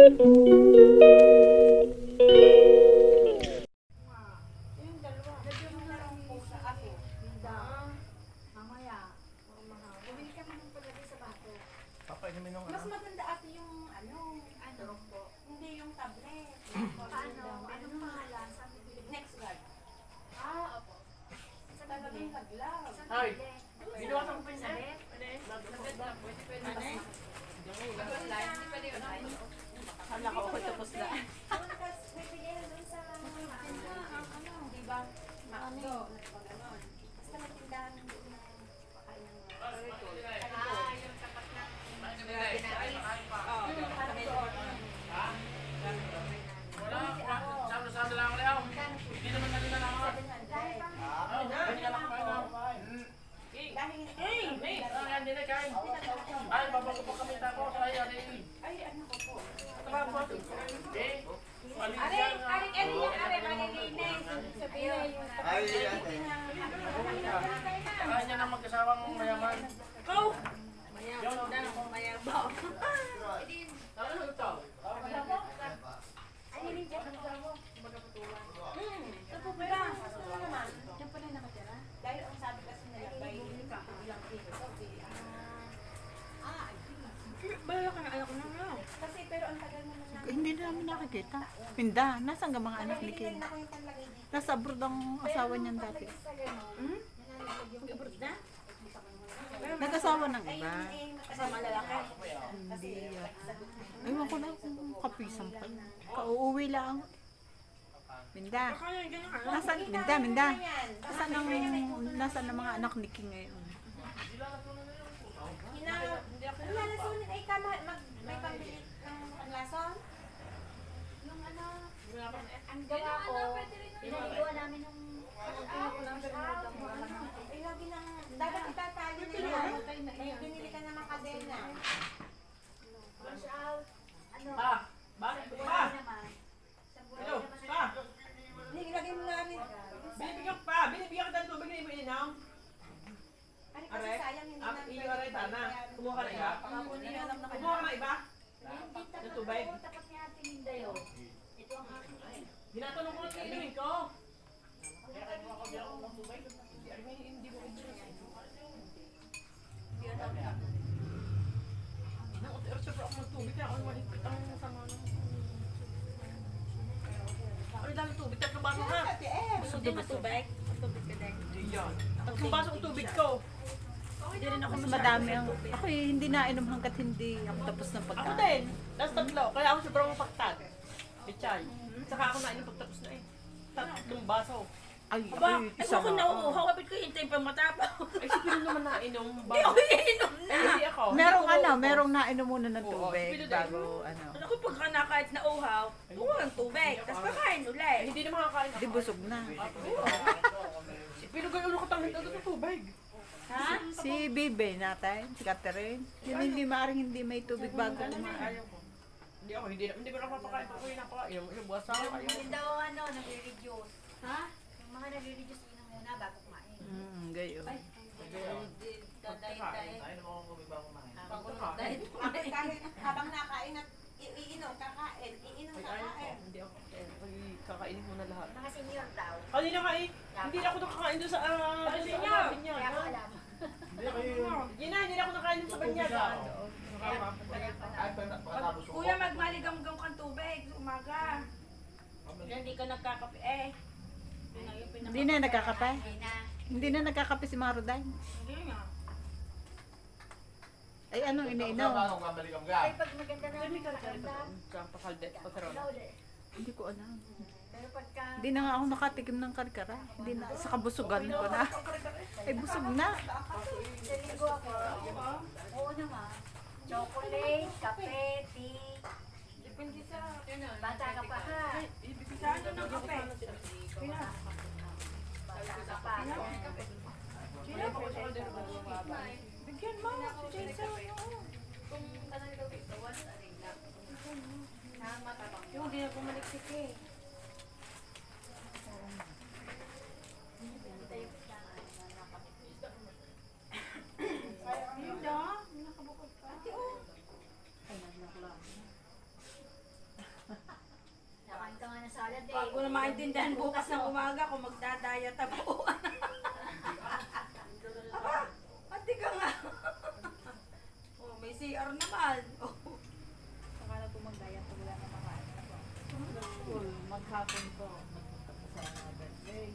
Mas maganda ate yung hindi yung tablet. Anong pangalan? Next guard. Opo. Sa talagang taglaw. Ay, ginawa ko pa niya. Hala ko ako tapos na. Doon sa diba? Makdo. Basta may tindahan doon na pakain ng yung tapat ng Sama-sama lang ako. Hindi naman kanina lang ako. Hindi na kain. Ay, babago pa kami tako. Ay, ano ko po. Aring malilinis. Sabihin yung Kaya niya na mag-asawang mayaman. Go! Mayabang na ako, mayabang. Ano ito? Ay, hindi dyan. Ito po ba? Diyan pa rin nakatira? Dahil ang sabi kasi nila, by ilang kilo. Bala ka na, ayaw ko na nga. Kasi pero ang tagal mo na Hindi na namin nakikita. Pinda, nasaan ka mga anak ni Kim? ako yung panlagay dito. Nasa abroad ang asawa niyan dati. Abroad na? Nag-asawa ng iba. Kasama lalaki. Hindi. Ewan ko na kung kapisang pa. Kauuwi lang. Minda. Kaya yung ganyan ka. Nasaan? Minda. Nasaan ang mga anak ni King ngayon? Lalasonin ay may pambili ng panglason? Yung ang gawa ko, pinaligawa namin ng ay lagi nang, dapat itatali na yan. May binili ka naman kadena. Pa! Bakit? Pa! Hello? Pa! Ilagay mo namin. Binibigyan pa! Binibigyan ka ng tubig na inom. Ano kasi sayang hindi namin. Iyo aray tana. Kumuha ka na iba? Kumuha ka na iba? Ng tubig? Tapat ni Ate Linda yun. Ito ang aking Tinatanong ko lang sa inumin ko. Kaya kayo mga kabila ko ng tubig. Hindi mo ibigay. Nakot-erot siya ako ng tubig. Kaya ako malipit ang sama ng... Ay, dami tubig. Tatlong baso na. Gusto din matubig? Matubig ka din. Hindi yan. Tatlong baso ang tubig ko. Hindi rin ako Mas madami ang... Ako hindi nainom hanggat hindi ako tapos ng Ako pagkain. din. Last tatlo. Kaya ako sobrang mapagtag. Pichay. Saka ako nainom pagtapos na eh. Tatlong baso. Ay, Aba, ay, ay isa ako nga. nauuhaw. Kapit ko hintayin pa matapang. Ay, si Pino naman nainom. Hindi ako iinom na. Ay, hindi ako. Merong Hindi ko- merong nainom muna ng Oo, tubig sipilo din. bago ano. Ako pagka na kahit nauuhaw, kuha ng tubig. Tapos kakain Ay, ulit. hindi na makakain ako. Di busog na. Si Pino kayo ulo katangin daw ng tubig. Ha? Si Bibe natin, si Catherine. Yun hindi maaring hindi may tubig bago kumain. Ayaw ko. Hindi ko na mapakain. Ako yung napakain. Yung buwasa ko. Ayaw. Yung daw nagre-reduce. Ha? Yung mga nagre-reduce inom muna bago kumain. Gayo. Dahil Ayaw naman ako kumiba kumain. kahit habang nakain at iinom, kakain, iinom, Ay, ayaw ko. kakain. Hindi ako. Kakainin mo na lahat. Mga senior daw. Kanina ka eh. Hindi na ako nakakain doon sa Binyag. Kaya ko alam. Yun na, hindi na ako nakain doon sa Binyag. Kuya, magmaligam-gam kang tubig. Umaga. Hindi ka nagkakape eh. Hindi na nagkakape. Hindi na. Hindi na nagkakape si Maroday. Hindi nga. Ay anong iniinom? Ay, pag maganda na yung pakiramdam, Kapakalde. Pasaron. daw ulit. Hindi ko alam. Pero pagka, Hindi na nga ako nakatikim ng karkara. Hindi na, sa kabusugan ko na. Ay busog na. naligo ako, oo naman. Chocolate, kape, tea. Depende sa... Bata ka pa ha. Sa ano ng kape? Bata ka pa. Bigyan mo. Si Jason. Kung tanong daw ito, wala na rin lang. Na matabang. Yung hindi na bumaliksik eh. Yun da. Nakabukod pa. maintindihan bukas ng umaga kung magdadaya tabo. Aba, pati ka nga. Oh, may CR naman. Oh. Akala ko magdaya to wala na makain ako. Maghapon po. Magpunta ko sa birthday.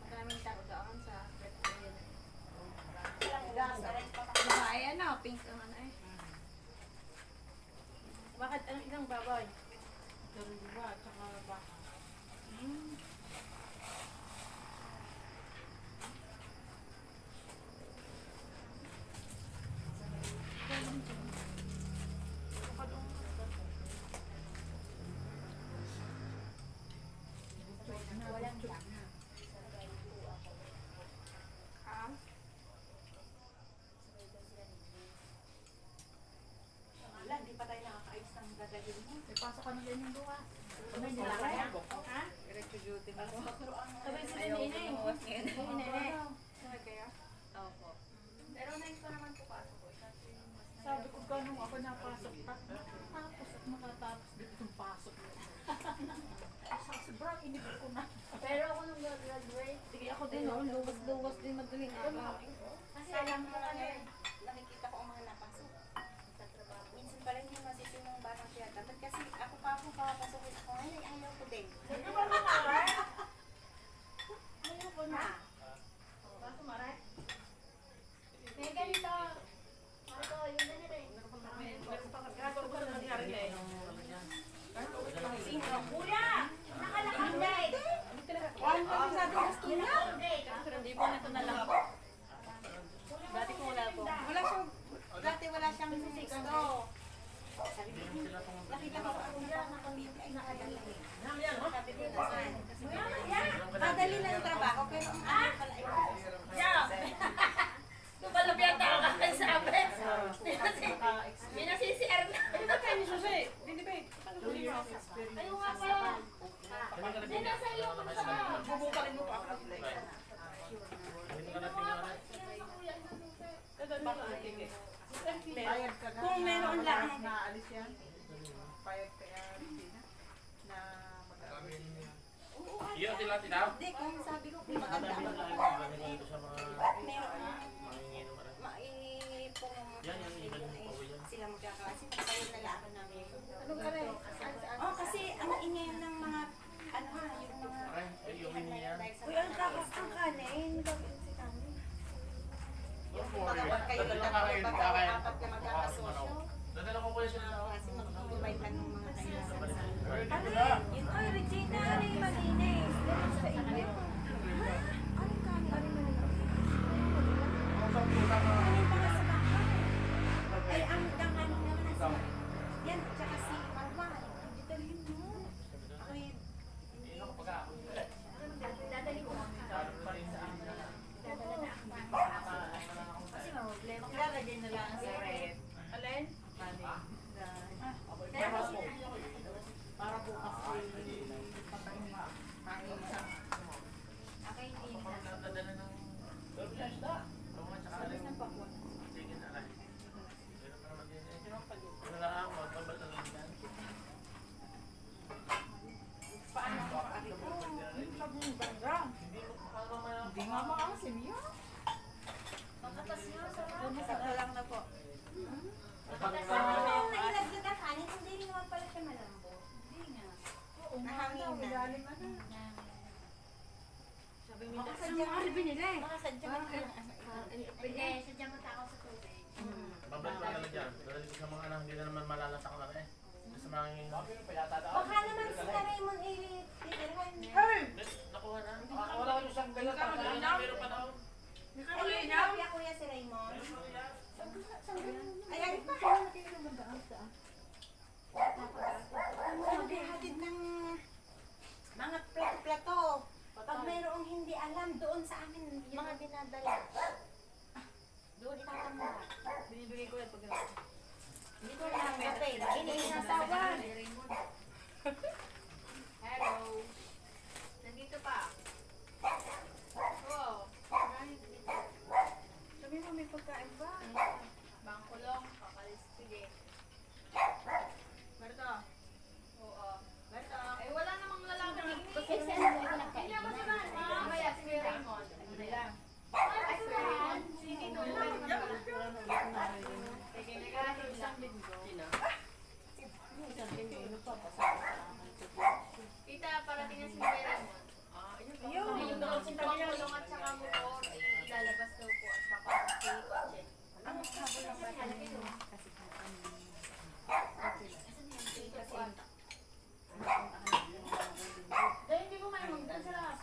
Maraming tao-taon sa birthday. Ay, ano, pink ang ano eh. Bakit anong ilang baboy? Dalawa, tsaka baka. Walang lang. Ah, Wala, hindi pa tayo nakakaayos ng gagawin mo. Pasok ka na din yung bukas. Ano yung kaya? ha? Diretso duty mo po. Sabay sila ni Inay. Ni Nene. Sabay kayo? Opo. Pero nice pa naman po pasok ko. Sabi ko ganun ako napasok pa. Tapos at makatapos dito yung pasok mo. Sobrang inip ko na. Pero ako nung graduate, Sige ako din, oh. Luwas-luwas din madaling araw. kasi alam mo nakikita ko ang mga napasok. Minsan pa rin yung masisimong batang tiyata. Ba't kasi ako pa ako papasukin ako, ay ayaw ko din. Ayaw ko na. Baso maray? May ganito. Marco, yung ganito eh. Gagawin ko na nangyari na eh. Sino? Kuya! Nakalakang date! Ano pa sabi ko gusto niya? Pero hindi po nito na lang po. Dati ko wala po. Wala siyang, dati wala siyang sexto. Sabi ko, nakita ko ako na nakapamili ay nakadali. Sabi ko, nasaan? Madali lang yung trabaho, pero ang ano pala ay Yeah! Lumalapit ako kakasabi. MinasisiR na. Ano kayo ni Susi? Hindi ba? Ayaw nga pala. Hindi na sa iyo kung saan. Bubukalin mo pa ako. Payag ka na. Kung meron lang. Naalis yan. Payag ka yan. Na mag-aalis. Iya, tila tinaw. Hindi, kung sabi ko kung maganda Sabi ako. na lang ganito sa mga Meron na. manginginom na. Maipong Yan, ilan yung pauwi yan. sila magkakasi. Tayo na lang namin. Anong ka rin? Oh, kasi ang ingay ng mga ano ha, yung mga Aray, ay, yung niya. Uy, ang kanin. Bakit si kanin? yung pagkakot kayo tatlo, apat ka magkakasosyo. Dadala ko po yung sila. Kasi makikibay ka ng mga kailangan. Ano yun? Ay, Regina, ano yung malinis? Ganun sa inyo. Ha? Anong kanin? Ano yung malinis? Kanin para sa bahay. Ay, ang kanin naman na si yan, tsaka si Marwan. Hindi dalhin mo. Ako yun. Dadali ko. Dadala na ako. Kasi problema. Lalagay na lang sa red. Alin? Pero Para bukas ay patay nga. Hangin sa. ako hindi na. Dadala ng... Tunga, tsaka alin. Sige na lang. Pero pa naman din eh. Ano lang, magbabal na lang yan. Paano ko ari ko? Hindi nga makakasim yun. Makatas nga sa mga. lang na po. Yung nailagyan na kanin, hindi rin naman pala siya malambo. Hindi nga. Nahangin na. Sabi mo, saan mo ari binili? Baka sadya ka lang. Hindi, sadya mo tao sa tubig. Babal ko na lang dyan. Dadali ko sa mga anak, hindi na naman malalasak na eh. Sa mga Baka naman si Raymond titirhan. nakuha na. Wala ko yung sanggay na Meron pa daw. Ayun, kapya kuya si Raymond. Ayan pa. Hatid ng mga plato-plato. Pag mayroong hindi alam, doon sa amin, mga dinadala. Doon itatamura. Binibigay ko yan pag gano'n. Hindi ko lang kape. Iniinasawan. Hello. Nandito pa. Wow. Sabi mo, may pagkain ba? Bangkulong, kakalispige. Berto. Oo. Berto. Eh, wala namang magpapasama sa akin. Tita, parating na si Mary mo. Ayun. Yung pangkulong at saka motor, ilalabas daw po at papasok sa kotse. Ang sabi ng bata na yun. Dahil hindi ko may magdan sa lahat.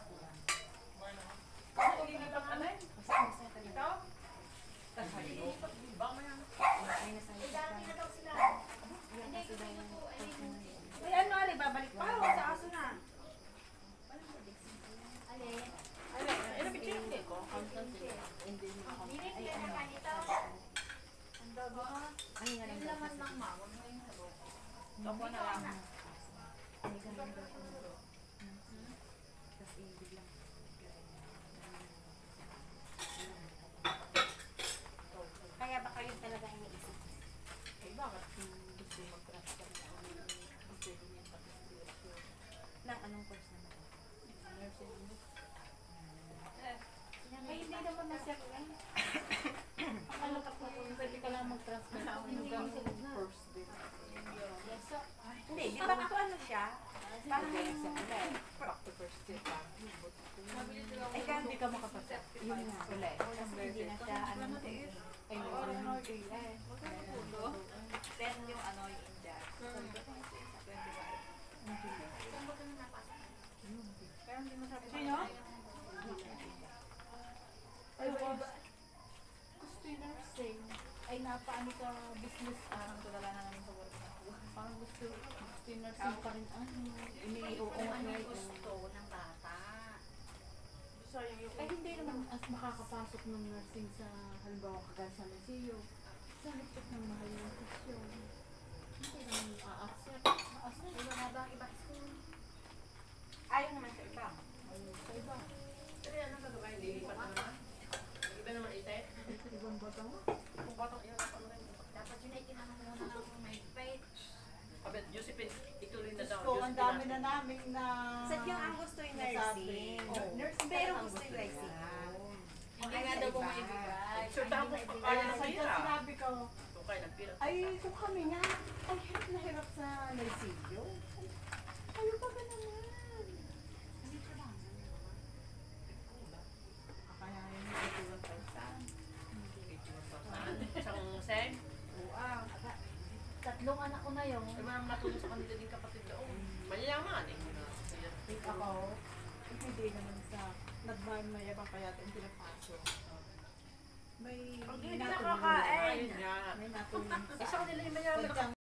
Ano, ililipat alin? Ikaw? Baka mo yan. Darating na daw sila. Hindi, gusto niyo po. Ay, ano, Ali, babalik pa o sa aso na? Alin? Ano, picture yung ko? Dinig ka na kanito. Ang dogo. Yung laman ng mawag mo yung sabog. Tapos na lang. Kaya ba kayo talaga iniisip? Eh, bakit gusto mag-transfer na ako? Gusto niya Ng anong course naman? nursing. Ay, hindi naman na-set na. Akala ka po kung pwede ka lang mag-transfer ako yung ganun first day. Hindi, di ba ito ano siya? Parang Back to first day pa. ay kaya Hindi ka makapasok. Yun nga. Ulit. hindi na siya ano. Ay, Then yung ano yung India. Pero hindi mo sabi. Sino? Ay, wala. Gusto yung nursing. Ay, napaano sa business. Parang tulala na namin sa work na. Parang gusto yung nursing pa rin. Iniiuungat Ano na yung ito. gusto ng bata? Ay, hindi naman as makakapasok ng nursing sa halimbawa kagaya sa Mesio. Sa higpit ng mahal ng sesyon. Hindi naman a-accept. Ma-accept. Iba nga ba ang ibang school? Ayaw naman sa iba. Ayun, sa iba. Pero yan ang gagawin, lilipat na naman. Iba naman ite. Ibang bata mo. Kung batang iyan, ano rin. Dapat yun ay tinanong muna ng may faith. Abet, Josephine, ituloy na daw. So, ang dami na namin na... Sadyang ang gusto yung nasabi. nursing. Oh, nursing Pero talaga ang gusto yung gusto nursing. niya. Hindi nga daw po may bigay. Exhortahan ko pa kaya Kaya ng sa pira. sinabi ko, Kung kaya ng pira. ay, kung kami nga, ay hirap na hirap sa Narciso. Kayo pa ba naman? Kaya yun yung itulang tayo sa Isang seng. buang. Tatlong anak ko na yun. Ay, marang matulong sa kanila din kapatid doon. Mayayaman eh. Ako, hindi naman sa nagbahan na yabang kaya ito yung pinapasok. May Pag hindi natulong. nakakain. Ayun nga. May natulong Isa kanila yung mayaman.